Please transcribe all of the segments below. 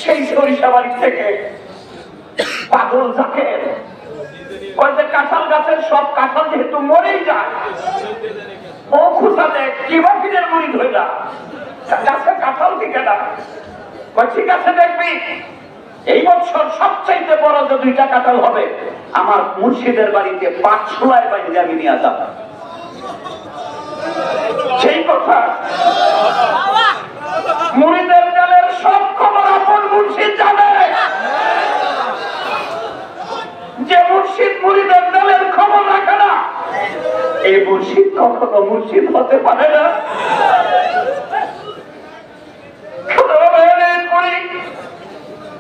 সেই সরিষাবাড়ি থেকে পাগল যাকে কাঁঠাল গাছের সব কাঁঠাল যেহেতু মরেই যায়, ও খুঁচাতে কিবা ফিরের মুড়ি ধরে না গাছে কাঁঠাল থেকে না। ঠিক আছে, দেখবি এই বছর সবচাইতে বড় যে 2টা কাঁঠাল হবে আমার মুর্শিদের বাড়িতে 5 ছোলায় বাইরে আমি নিয়ে যাব। সেই কথা মুরিদের দলের সব খবর আপন মুর্শিদ জানে। যে মুর্শিদ মুরিদের দলের খবর রাখে না, এই মুর্শিদ কখনো মুর্শিদ হতে পারে না।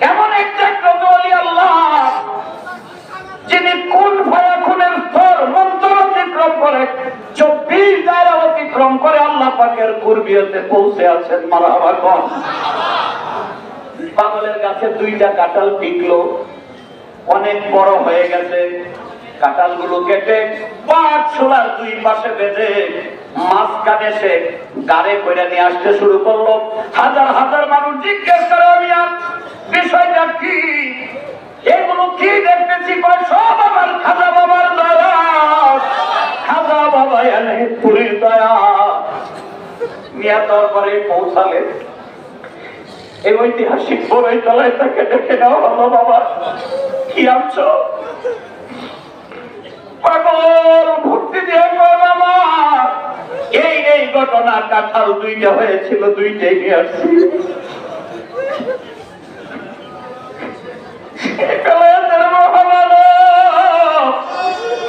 এমন একটা কবলি আল্লাহ যিনি কোন ফায়াকুনের স্তর মন্ত্র অতিক্রম করে 24 দায়রা অতিক্রম করে আল্লাহ পাকের কুরবিয়তে পৌঁছে আছেন। মারহাবা কোন। পাগলের গাছে 2টা কাঁঠাল টিকলো, অনেক বড় হয়ে গেছে। কাঁঠালগুলো কেটে 5 ছোলার 2 পাশে বেঁধে মাঝখানে সে গাড়ে করে নিয়ে আসতে শুরু করলো। হাজার হাজার মানুষ জিজ্ঞেস করে, আমি আর বিষয়টা কি, এগুলো কি দেখতেছি? সব আমার খাজা বাবার দয়া, খাজা বাবা এনে পুরীর দয়া। মিয়া দরবারে পৌঁছালে এই ঐতিহাসিক বড়ই তলায় তাকে দেখে নেওয়া হলো। বাবা কি আনছো? পাগল ভর্তি দিয়ে বাবা এই ঘটনা, কাঁঠাল 2টা হয়েছিল, 2টাই নিয়ে আসছি।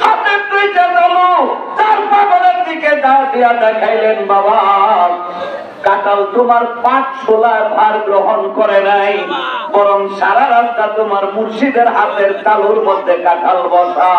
হাতের 2টা চালু তার পাগলের দিকে দেখাইলেন, বাবা কাঁঠাল তোমার 5 ছোলার ভার গ্রহণ করে নাই, বরং সারা রাস্তা তোমার মুর্শিদের হাতের তালুর মধ্যে কাঁঠাল বসা।